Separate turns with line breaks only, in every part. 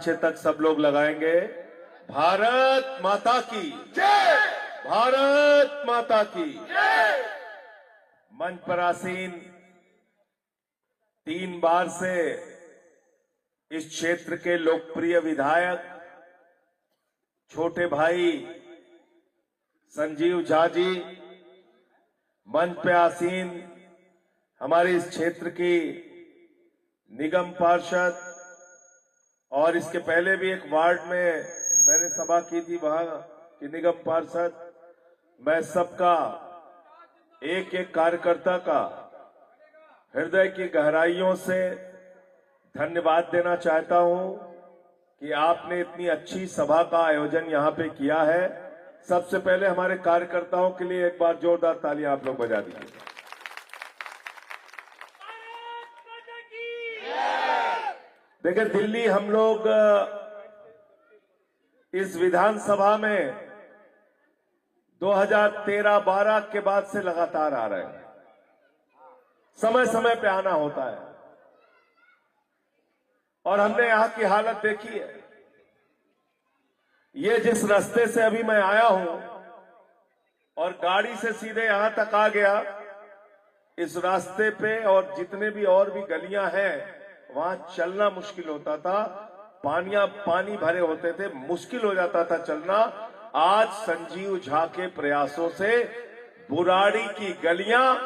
पीछे तक सब लोग लगाएंगे। भारत माता की
जय।
भारत माता की
जय।
मंच पर आसीन 3 बार से इस क्षेत्र के लोकप्रिय विधायक छोटे भाई संजीव झा जी, मंच पे आसीन हमारे इस क्षेत्र की निगम पार्षद, और इसके पहले भी एक वार्ड में मैंने सभा की थी, वहां की निगम पार्षद, मैं सबका एक एक कार्यकर्ता का हृदय की गहराइयों से धन्यवाद देना चाहता हूं कि आपने इतनी अच्छी सभा का आयोजन यहां पे किया है। सबसे पहले हमारे कार्यकर्ताओं के लिए एक बार जोरदार तालियां आप लोग बजा दीजिए। देखिए, दिल्ली हम लोग इस विधानसभा में 2013-12 के बाद से लगातार आ रहे हैं। समय समय पे आना होता है और हमने यहां की हालत देखी है। ये जिस रास्ते से अभी मैं आया हूं और गाड़ी से सीधे यहां तक आ गया, इस रास्ते पे और जितने भी और भी गलियां हैं वहां चलना मुश्किल होता था, पानी भरे होते थे, मुश्किल हो जाता था चलना। आज संजीव झा के प्रयासों से बुराड़ी की गलियां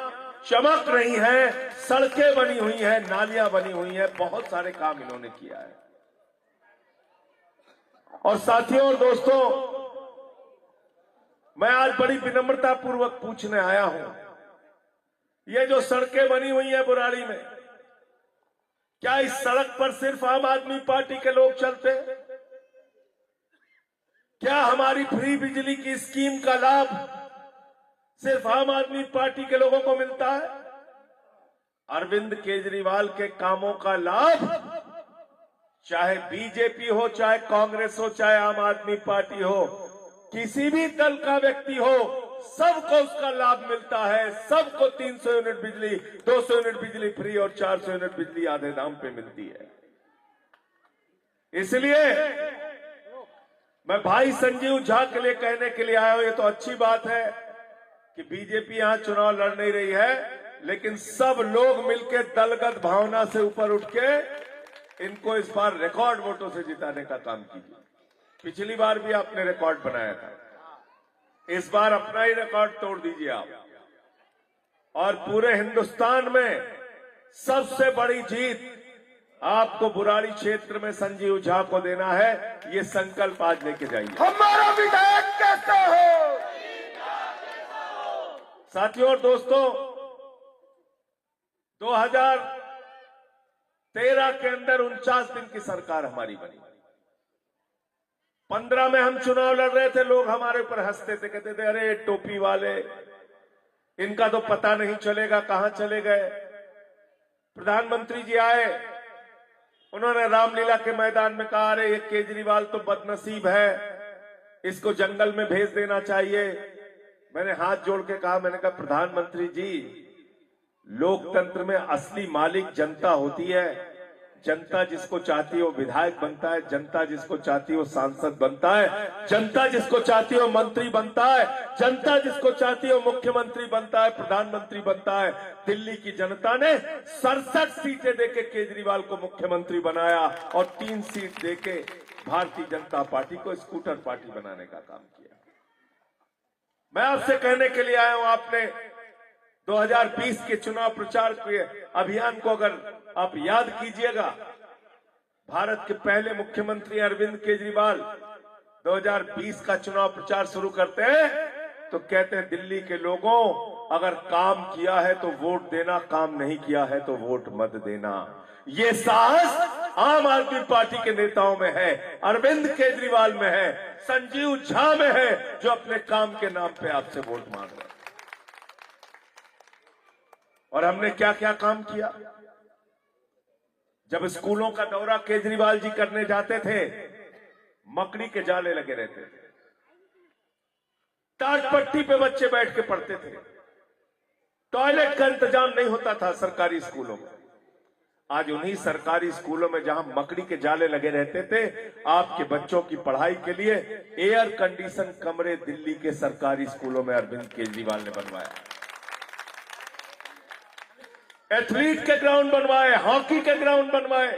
चमक रही हैं, सड़कें बनी हुई हैं, नालियां बनी हुई हैं, बहुत सारे काम इन्होंने किया है। और साथियों और दोस्तों, मैं आज बड़ी विनम्रता पूर्वक पूछने आया हूं, ये जो सड़कें बनी हुई हैं बुराड़ी में, क्या इस सड़क पर सिर्फ आम आदमी पार्टी के लोग चलते हैं? क्या हमारी फ्री बिजली की स्कीम का लाभ सिर्फ आम आदमी पार्टी के लोगों को मिलता है? अरविंद केजरीवाल के कामों का लाभ चाहे बीजेपी हो, चाहे कांग्रेस हो, चाहे आम आदमी पार्टी हो, किसी भी दल का व्यक्ति हो, सबको उसका लाभ मिलता है। सबको 300 यूनिट बिजली, 200 यूनिट बिजली फ्री और 400 यूनिट बिजली आधे दाम पे मिलती है। इसलिए मैं भाई संजीव झा के लिए कहने के लिए आया हूं, ये तो अच्छी बात है कि बीजेपी यहां चुनाव लड़ नहीं रही है, लेकिन सब लोग मिलकर दलगत भावना से ऊपर उठ के इनको इस बार रिकॉर्ड वोटों से जिताने का काम कीजिए। पिछली बार भी आपने रिकॉर्ड बनाया था, इस बार अपना ही रिकॉर्ड तोड़ दीजिए आप, और पूरे हिंदुस्तान में सबसे बड़ी जीत आपको बुराड़ी क्षेत्र में संजीव झा को देना है। ये संकल्प आज लेके जाइए।
हमारा विधायक कैसा हो?
साथियों और दोस्तों, 2013 के अंदर 49 दिन की सरकार हमारी बनी। 15 में हम चुनाव लड़ रहे थे, लोग हमारे ऊपर हंसते थे, कहते थे अरे टोपी वाले, इनका तो पता नहीं चलेगा कहां चले गए। प्रधानमंत्री जी आए, उन्होंने रामलीला के मैदान में कहा अरे ये केजरीवाल तो बदनसीब है, इसको जंगल में भेज देना चाहिए। मैंने हाथ जोड़ के कहा, मैंने कहा प्रधानमंत्री जी, लोकतंत्र में असली मालिक जनता होती है। जनता जिसको चाहती है वो विधायक बनता है, जनता जिसको चाहती है वो सांसद बनता है, जनता जिसको चाहती है वो मंत्री बनता है, जनता जिसको चाहती है वो मुख्यमंत्री बनता है, प्रधानमंत्री बनता है। दिल्ली की जनता ने 67 सीटें देके केजरीवाल को मुख्यमंत्री बनाया और 3 सीट देके भारतीय जनता पार्टी को स्कूटर पार्टी बनाने का काम किया। मैं आपसे कहने के लिए आया हूं, आपने 2020 के चुनाव प्रचार के अभियान को अगर आप याद कीजिएगा, भारत के पहले मुख्यमंत्री अरविंद केजरीवाल 2020 का चुनाव प्रचार शुरू करते हैं तो कहते हैं दिल्ली के लोगों, अगर काम किया है तो वोट देना, काम नहीं किया है तो वोट मत देना। ये साहस आम आदमी पार्टी के नेताओं में है, अरविंद केजरीवाल में है, संजीव झा में है, जो अपने काम के नाम पे आपसे वोट मांग रहे हैं। और हमने क्या क्या काम किया। जब स्कूलों का दौरा केजरीवाल जी करने जाते थे, मकड़ी के जाले लगे रहते थे, टाट पट्टी पे बच्चे बैठ के पढ़ते थे, टॉयलेट का इंतजाम नहीं होता था सरकारी स्कूलों में। आज उन्हीं सरकारी स्कूलों में जहां मकड़ी के जाले लगे रहते थे, आपके बच्चों की पढ़ाई के लिए एयर कंडीशन कमरे दिल्ली के सरकारी स्कूलों में अरविंद केजरीवाल ने बनवाया। एथलीट के ग्राउंड बनवाए, हॉकी के ग्राउंड बनवाए,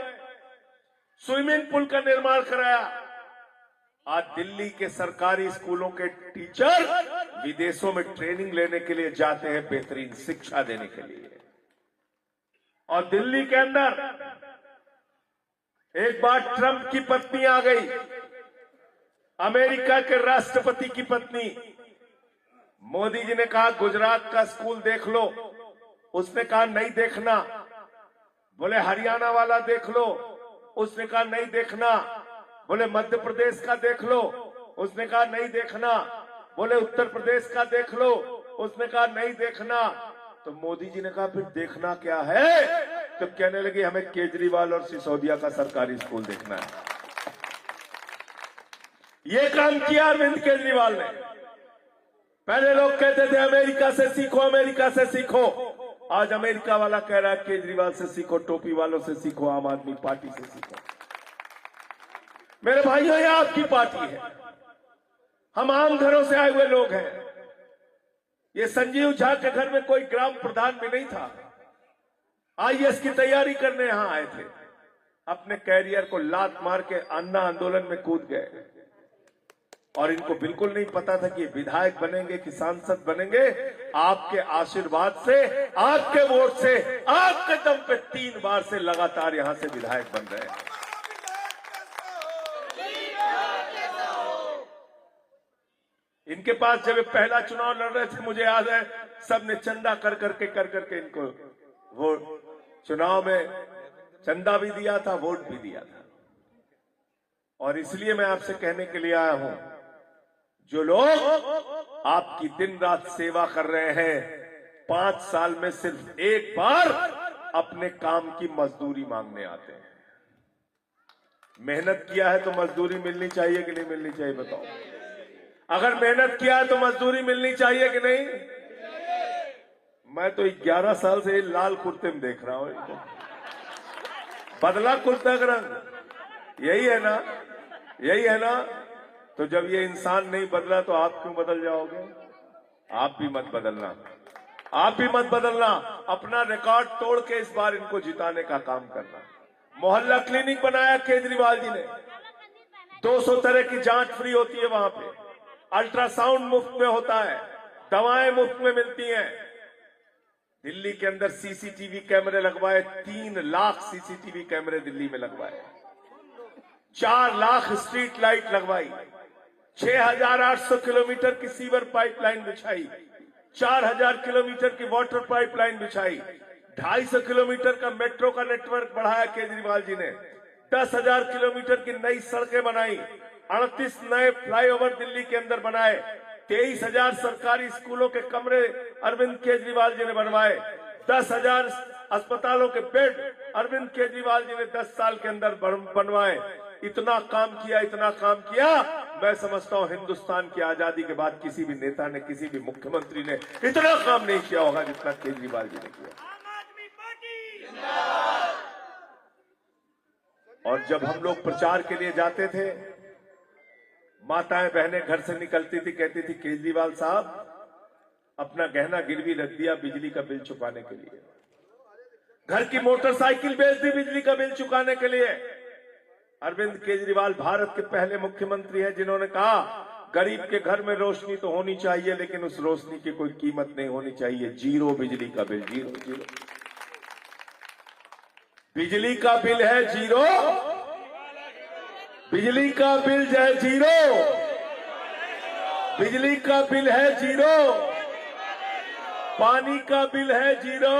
स्विमिंग पूल का निर्माण कराया। आज दिल्ली के सरकारी स्कूलों के टीचर विदेशों में ट्रेनिंग लेने के लिए जाते हैं, बेहतरीन शिक्षा देने के लिए। और दिल्ली के अंदर एक बार ट्रंप की पत्नी आ गई, अमेरिका के राष्ट्रपति की पत्नी। मोदी जी ने कहा गुजरात का स्कूल देख लो, उसने कहा नहीं देखना। बोले हरियाणा वाला देख लो, उसने कहा नहीं देखना। बोले मध्य प्रदेश का देख लो, उसने कहा नहीं देखना। बोले उत्तर प्रदेश का देख लो, उसने कहा नहीं देखना। तो मोदी जी ने कहा फिर देखना क्या है? तो कहने लगे हमें केजरीवाल और सिसोदिया का सरकारी स्कूल देखना है। ये काम किया अरविंद केजरीवाल ने। पहले लोग कहते थे अमेरिका से सीखो, अमेरिका से सीखो। आज अमेरिका वाला कह रहा है केजरीवाल से सीखो, टोपी वालों से सीखो, आम आदमी पार्टी से सीखो। मेरे भाइयों, ये आपकी पार्टी है, हम आम घरों से आए हुए लोग हैं। ये संजीव झा के घर में कोई ग्राम प्रधान भी नहीं था, आईएएस की तैयारी करने यहां आए थे। अपने कैरियर को लात मार के अन्ना आंदोलन में कूद गए और इनको बिल्कुल नहीं पता था कि विधायक बनेंगे कि सांसद बनेंगे। आपके आशीर्वाद से, आपके वोट से, आपके दम पे 3 बार से लगातार यहां से विधायक बन रहे हैं। इनके पास जब पहला चुनाव लड़ रहे थे, मुझे याद है, सबने चंदा कर करके इनको वोट, चुनाव में चंदा भी दिया था, वोट भी दिया था। और इसलिए मैं आपसे कहने के लिए आया हूं, जो लोग आपकी दिन रात सेवा कर रहे हैं, 5 साल में सिर्फ एक बार अपने काम की मजदूरी मांगने आते हैं। मेहनत किया है तो मजदूरी मिलनी चाहिए कि नहीं मिलनी चाहिए? बताओ। अगर मेहनत किया है तो मजदूरी मिलनी चाहिए कि नहीं? मैं तो 11 साल से लाल कुर्ते में देख रहा हूं, बदला कुर्ता का रंग यही है ना, यही है ना। तो जब ये इंसान नहीं बदला तो आप क्यों बदल जाओगे? आप भी मत बदलना, आप भी मत बदलना। अपना रिकॉर्ड तोड़ के इस बार इनको जिताने का काम करना। मोहल्ला क्लिनिक बनाया केजरीवाल जी ने, 200 तरह की जांच फ्री होती है वहां पे, अल्ट्रासाउंड मुफ्त में होता है, दवाएं मुफ्त में मिलती हैं। दिल्ली के अंदर सीसीटीवी कैमरे लगवाए, 3 लाख सीसीटीवी कैमरे दिल्ली में लगवाए, 4 लाख स्ट्रीट लाइट लगवाई, 6,800 किलोमीटर की सीवर पाइपलाइन बिछाई, 4,000 किलोमीटर की वाटर पाइपलाइन बिछाई, 250 किलोमीटर का मेट्रो का नेटवर्क बढ़ाया केजरीवाल जी ने, 10,000 किलोमीटर की नई सड़कें बनाई, 38 नए फ्लाईओवर दिल्ली के अंदर बनाए, 23,000 सरकारी स्कूलों के कमरे अरविंद केजरीवाल जी ने बनवाए, 10,000 अस्पतालों के बेड अरविंद केजरीवाल जी ने 10 साल के अंदर बनवाए। इतना काम किया, इतना काम किया। मैं समझता हूं हिंदुस्तान की आजादी के बाद किसी भी नेता ने, किसी भी मुख्यमंत्री ने इतना काम नहीं किया होगा जितना केजरीवाल जी ने किया। और जब हम लोग प्रचार के लिए जाते थे, माताएं बहनें घर से निकलती थी, कहती थी केजरीवाल साहब अपना गहना गिरवी रख दिया बिजली का बिल चुकाने के लिए, घर की मोटरसाइकिल बेच दी बिजली का बिल चुकाने के लिए। अरविंद केजरीवाल भारत के पहले मुख्यमंत्री हैं जिन्होंने कहा गरीब के घर में रोशनी तो होनी चाहिए, लेकिन उस रोशनी की कोई कीमत नहीं होनी चाहिए। 0 बिजली का बिल, 0 बिजली का बिल है 0, बिजली का बिल है 0, बिजली का बिल है 0, पानी का बिल है 0,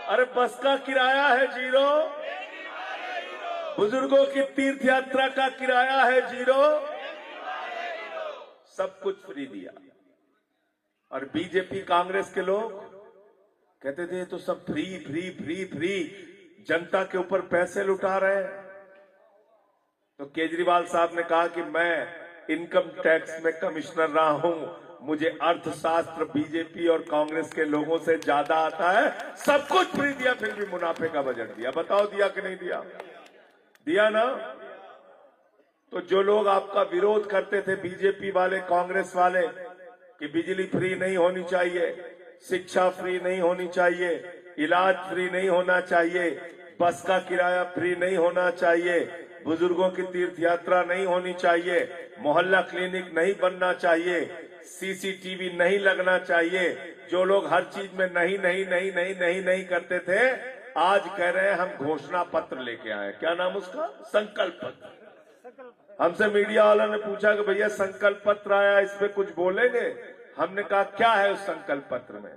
अरे बस का किराया है 0, बुजुर्गों की तीर्थ यात्रा का किराया है 0, सब कुछ फ्री दिया। और बीजेपी कांग्रेस के लोग कहते थे तो सब फ्री फ्री फ्री फ्री, जनता के ऊपर पैसे लुटा रहे हैं। तो केजरीवाल साहब ने कहा कि मैं इनकम टैक्स में कमिश्नर रहा हूं, मुझे अर्थशास्त्र बीजेपी और कांग्रेस के लोगों से ज्यादा आता है। सब कुछ फ्री दिया, फिर भी मुनाफे का बजट दिया। बताओ दिया कि नहीं दिया? दिया ना। तो जो लोग आपका विरोध करते थे, बीजेपी वाले, कांग्रेस वाले, कि बिजली फ्री नहीं होनी चाहिए, शिक्षा फ्री नहीं होनी चाहिए, इलाज फ्री नहीं होना चाहिए, बस का किराया फ्री नहीं होना चाहिए, बुजुर्गों की तीर्थ यात्रा नहीं होनी चाहिए, मोहल्ला क्लिनिक नहीं बनना चाहिए, सीसीटीवी नहीं लगना चाहिए, जो लोग हर चीज में नहीं नहीं नहीं नहीं नहीं नहीं करते थे, आज कह रहे हैं हम घोषणा पत्र लेके आए। क्या नाम उसका? संकल्प पत्र। हमसे मीडिया वालों ने पूछा कि भैया संकल्प पत्र आया, इस पे कुछ बोलेंगे? हमने कहा क्या है उस संकल्प पत्र में?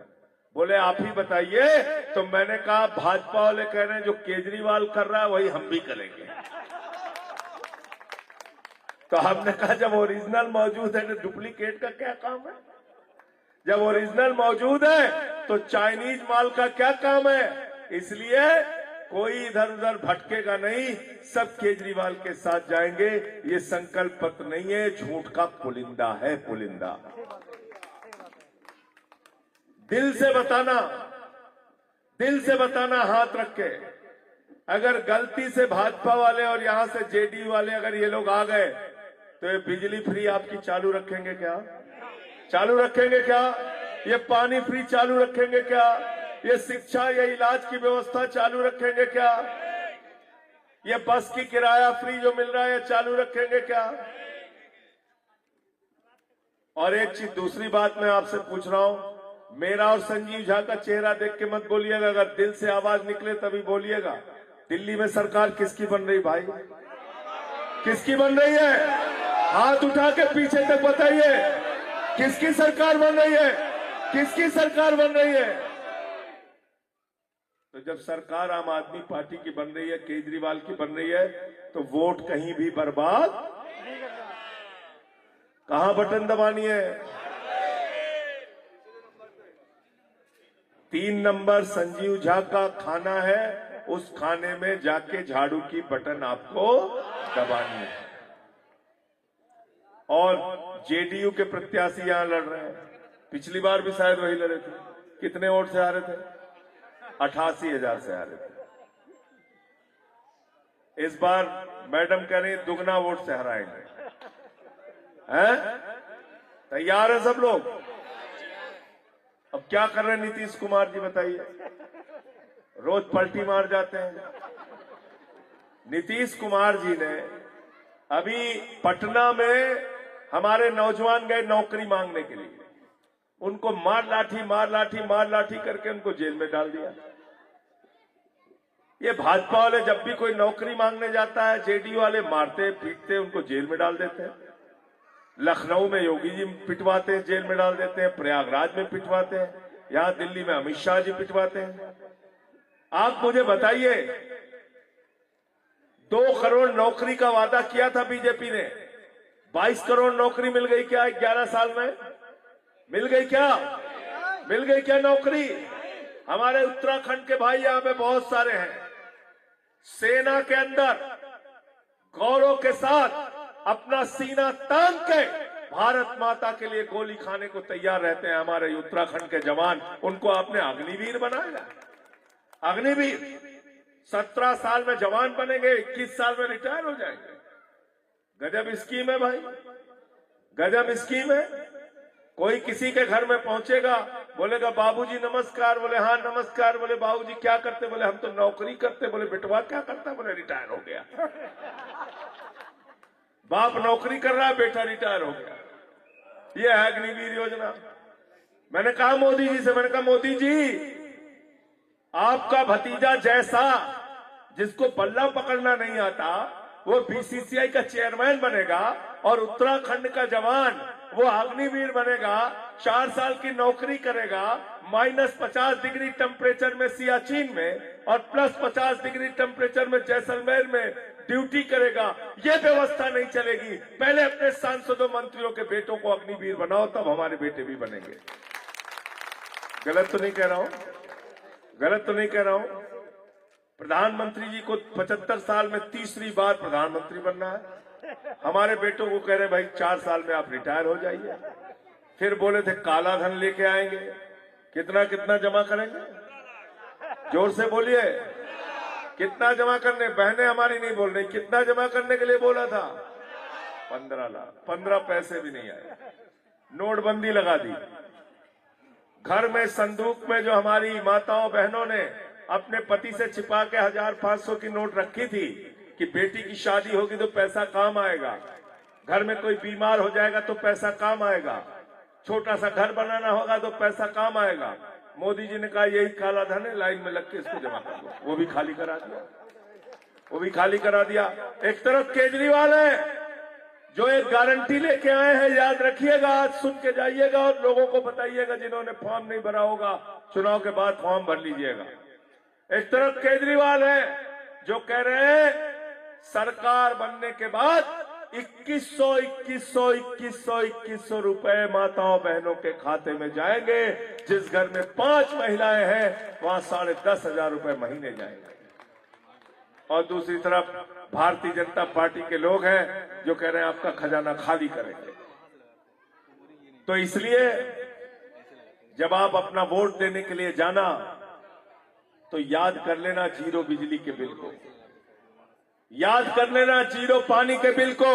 बोले आप ही बताइए। तो मैंने कहा भाजपा वाले कह रहे हैं जो केजरीवाल कर रहा है वही हम भी करेंगे। तो हमने कहा जब ओरिजिनल मौजूद है तो डुप्लीकेट का क्या काम है? जब ओरिजिनल मौजूद है तो चाइनीज माल का क्या काम है? इसलिए कोई इधर उधर भटकेगा नहीं, सब केजरीवाल के साथ जाएंगे। ये संकल्प पत्र नहीं है, झूठ का पुलिंदा है, पुलिंदा। दिल से बताना, दिल से बताना हाथ रख के। अगर गलती से भाजपा वाले और यहां से जेडीयू वाले अगर ये लोग आ गए तो ये बिजली फ्री आपकी चालू रखेंगे क्या? चालू रखेंगे क्या? ये पानी फ्री चालू रखेंगे क्या? ये शिक्षा या इलाज की व्यवस्था चालू रखेंगे क्या? ये बस की किराया फ्री जो मिल रहा है चालू रखेंगे क्या? और एक चीज, दूसरी बात मैं आपसे पूछ रहा हूं, मेरा और संजीव झा का चेहरा देख के मत बोलिएगा, अगर दिल से आवाज निकले तभी बोलिएगा। दिल्ली में सरकार किसकी बन रही भाई? किसकी बन रही है? हाथ उठा के पीछे तक बताइए, किसकी सरकार बन रही है? किसकी सरकार बन रही है? तो जब सरकार आम आदमी पार्टी की बन रही है, केजरीवाल की बन रही है, तो वोट कहीं भी बर्बाद। कहां बटन दबानी है? 3 नंबर संजीव झा का खाना है, उस खाने में जाके झाड़ू की बटन आपको दबानी है। और जेडीयू के प्रत्याशी यहां लड़ रहे हैं, पिछली बार भी शायद वही लड़े थे। कितने वोट से हारे थे? 88,000 से हारे थे। इस बार मैडम कह रही दुगना वोट से हराएंगे। हैं? तैयार है सब लोग? अब क्या कर रहे हैं नीतीश कुमार जी बताइए? रोज पलटी मार जाते हैं। नीतीश कुमार जी ने अभी पटना में हमारे नौजवान गए नौकरी मांगने के लिए, उनको मार लाठी करके उनको जेल में डाल दिया। ये भाजपा वाले जब भी कोई नौकरी मांगने जाता है, जेडीयू वाले मारते पीटते उनको जेल में डाल देते हैं। लखनऊ में योगी जी पिटवाते हैं, जेल में डाल देते हैं। प्रयागराज में पिटवाते हैं, यहां दिल्ली में अमित शाह जी पिटवाते हैं। आप मुझे बताइए, 2 करोड़ नौकरी का वादा किया था बीजेपी ने, 22 करोड़ नौकरी मिल गई क्या 11 साल में? मिल गई क्या? मिल गई क्या नौकरी? हमारे उत्तराखंड के भाई यहां पे बहुत सारे हैं, सेना के अंदर गौरव के साथ अपना सीना तान के भारत माता के लिए गोली खाने को तैयार रहते हैं हमारे उत्तराखंड के जवान। उनको आपने अग्निवीर बनाया। अग्निवीर 17 साल में जवान बनेंगे, 21 साल में रिटायर हो जाएंगे। गजब स्कीम है भाई, गजब स्कीम है। कोई किसी के घर में पहुंचेगा, बोलेगा बाबूजी नमस्कार, बोले हाँ नमस्कार, बोले बाबूजी क्या करते, बोले हम तो नौकरी करते, बोले बेटवा क्या करता, बोले रिटायर हो गया। बाप नौकरी कर रहा है, बेटा रिटायर हो गया। ये है अग्निवीर योजना। मैंने कहा मोदी जी से, मैंने कहा मोदी जी, आपका भतीजा जैसा जिसको बल्ला पकड़ना नहीं आता वो बीसीसीआई का चेयरमैन बनेगा, और उत्तराखंड का जवान वो अग्निवीर बनेगा, 4 साल की नौकरी करेगा, -50 डिग्री टेम्परेचर में सियाचिन में और +50 डिग्री टेम्परेचर में जैसलमेर में ड्यूटी करेगा। ये व्यवस्था नहीं चलेगी। पहले अपने सांसदों मंत्रियों के बेटों को अग्निवीर बनाओ, तब हमारे बेटे भी बनेंगे। गलत तो नहीं कह रहा हूं? गलत तो नहीं कह रहा हूं? प्रधानमंत्री जी को 75 साल में तीसरी बार प्रधानमंत्री बनना है। हमारे बेटों को कह रहे भाई 4 साल में आप रिटायर हो जाइए। फिर बोले थे काला धन लेके आएंगे। कितना कितना जमा करेंगे? जोर से बोलिए, कितना जमा करने? बहनें हमारी नहीं बोल रही, कितना जमा करने के लिए बोला था? 15 लाख। 15 पैसे भी नहीं आए। नोटबंदी लगा दी। घर में संदूक में जो हमारी माताओं बहनों ने अपने पति से छिपा के 1000-500 की नोट रखी थी कि बेटी की शादी होगी तो पैसा काम आएगा, घर में कोई बीमार हो जाएगा तो पैसा काम आएगा, छोटा सा घर बनाना होगा तो पैसा काम आएगा, मोदी जी ने कहा यही काला धन है, लाइन में लग के इसको जमा कर दो। वो भी खाली करा दिया, वो भी खाली करा दिया। एक तरफ केजरीवाल है जो एक गारंटी लेके आए हैं, याद रखिएगा, आज सुन के जाइएगा और लोगों को बताइएगा जिन्होंने फॉर्म नहीं भरा होगा, चुनाव के बाद फॉर्म भर लीजिएगा। एक तरफ केजरीवाल है जो कह रहे हैं सरकार बनने के बाद 2100 रुपए माताओं बहनों के खाते में जाएंगे। जिस घर में 5 महिलाएं हैं वहां 10,500 रुपए महीने जाएंगे। और दूसरी तरफ भारतीय जनता पार्टी के लोग हैं जो कह रहे हैं आपका खजाना खाली करेंगे। तो इसलिए जब आप अपना वोट देने के लिए जाना तो याद कर लेना जीरो बिजली के बिल को, याद कर लेना जीरो पानी के बिल को,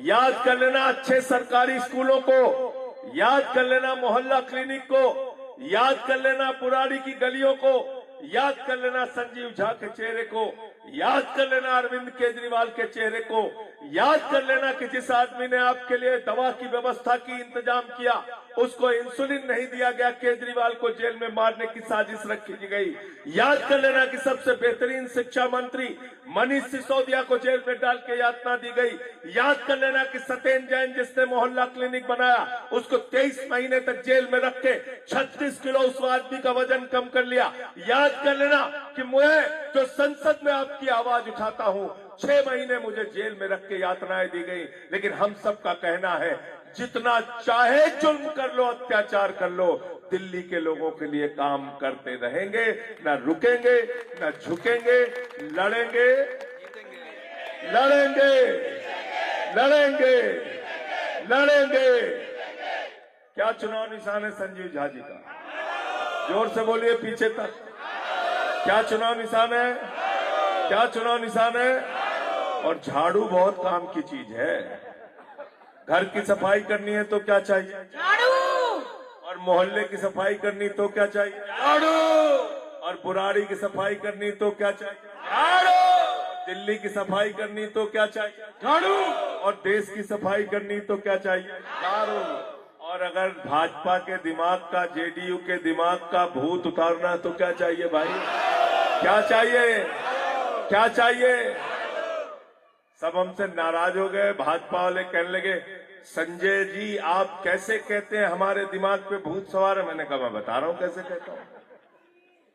याद कर लेना अच्छे सरकारी स्कूलों को, याद कर लेना मोहल्ला क्लिनिक को, याद कर लेना पुरानी की गलियों को, याद कर लेना संजीव झा के चेहरे को, याद कर लेना अरविंद केजरीवाल के चेहरे को, याद कर लेना कि जिस आदमी ने आपके लिए दवा की व्यवस्था की इंतजाम किया उसको इंसुलिन नहीं दिया गया, केजरीवाल को जेल में मारने की साजिश रखी गई। याद कर लेना कि सबसे बेहतरीन शिक्षा मंत्री मनीष सिसोदिया को जेल में डाल के यातना दी गई। याद कर लेना कि सत्येंद्र जैन जिसने मोहल्ला क्लिनिक बनाया उसको 23 महीने तक जेल में रख के 36 किलो उस आदमी का वजन कम कर लिया। याद कर लेना कि मुझे जो संसद में आपकी आवाज उठाता हूं 6 महीने मुझे जेल में रख के यातनाएं दी गई। लेकिन हम सबका कहना है जितना चाहे जुल्म कर लो, अत्याचार कर लो, दिल्ली के लोगों के लिए काम करते रहेंगे, न रुकेंगे न झुकेंगे, लड़ेंगे लड़ेंगे लड़ेंगे लड़ेंगे। क्या चुनाव निशान है संजीव झा जी का? जोर से बोलिए पीछे तक। क्या चुनाव निशान है? क्या चुनाव निशान है? और झाड़ू बहुत काम की चीज है। घर की सफाई करनी है तो क्या चाहिए? झाड़ू। और मोहल्ले की सफाई करनी तो क्या चाहिए? झाड़ू। और बुराड़ी की सफाई करनी तो क्या चाहिए? झाड़ू। दिल्ली की सफाई करनी तो क्या चाहिए? झाड़ू। और देश की सफाई करनी तो क्या चाहिए? झाड़ू। और अगर भाजपा के दिमाग का, जेडीयू के दिमाग का भूत उतारना तो क्या चाहिए भाई? क्या चाहिए? क्या चाहिए? सब हमसे नाराज हो गए। भाजपा वाले कहने लगे संजय जी आप कैसे कहते हैं हमारे दिमाग पे भूत सवार है? मैंने कहा मैं बता रहा हूं कैसे कहता हूं।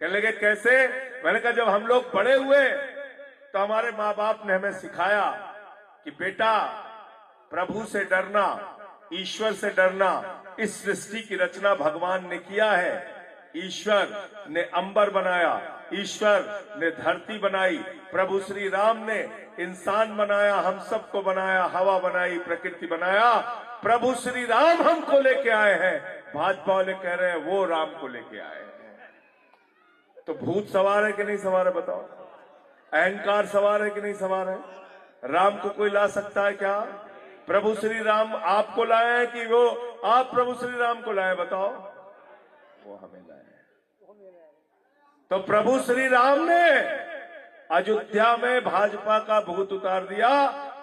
कहने लगे कैसे? मैंने कहा जब हम लोग बड़े हुए तो हमारे माँ बाप ने हमें सिखाया कि बेटा प्रभु से डरना, ईश्वर से डरना, इस सृष्टि की रचना भगवान ने किया है। ईश्वर ने अंबर बनाया, ईश्वर ने धरती बनाई, प्रभु श्री राम ने इंसान बनाया, हम सबको बनाया, हवा बनाई, प्रकृति बनाया। प्रभु श्री राम हमको लेके आए हैं। भाजपा वाले कह रहे हैं वो राम को लेके आए हैं। तो भूत सवार है कि नहीं सवार है बताओ? अहंकार सवार है कि नहीं सवार है? राम को कोई ला सकता है क्या? प्रभु श्री राम आपको लाए हैं कि वो आप प्रभु श्री राम को लाए? बताओ। वो हमें लाए। तो प्रभु श्री राम ने अयोध्या में भाजपा का भूत उतार दिया।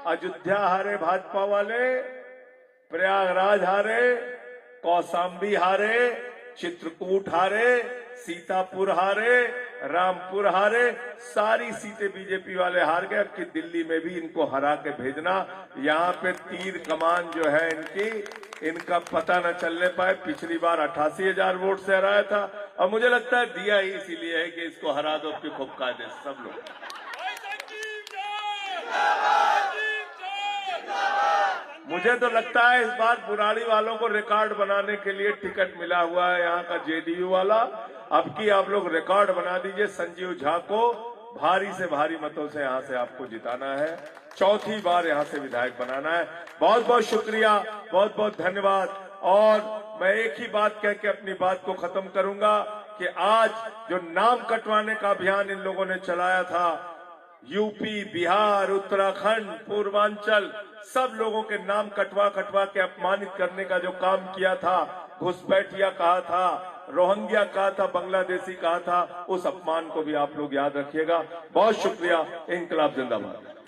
अयोध्या हारे भाजपा वाले, प्रयागराज हारे, कौशाम्बी हारे, चित्रकूट हारे, सीतापुर हारे, रामपुर हारे, सारी सीटें बीजेपी वाले हार गए। अब की दिल्ली में भी इनको हरा के भेजना। यहाँ पे तीर कमान जो है इनका पता न चलने पाए। पिछली बार 88,000 वोट से हराया था और मुझे लगता है दिया ही इसीलिए है कि इसको हरा दो कि खूब कायदे सब लोग। मुझे तो लगता है इस बार बुराड़ी वालों को रिकॉर्ड बनाने के लिए टिकट मिला हुआ है यहाँ का जेडीयू वाला। अब की आप लोग रिकॉर्ड बना दीजिए। संजीव झा को भारी से भारी मतों से यहाँ से आपको जिताना है, चौथी बार यहाँ से विधायक बनाना है। बहुत बहुत शुक्रिया, बहुत बहुत धन्यवाद। और मैं एक ही बात कह के अपनी बात को खत्म करूंगा कि आज जो नाम कटवाने का अभियान इन लोगों ने चलाया था, यूपी, बिहार, उत्तराखंड, पूर्वांचल, सब लोगों के नाम कटवा कटवा के अपमानित करने का जो काम किया था, घुसपैठिया कहा था, रोहिंग्या कहा था, बांग्लादेशी कहा था, उस अपमान को भी आप लोग याद रखिएगा। बहुत शुक्रिया। इंकलाब जिंदाबाद।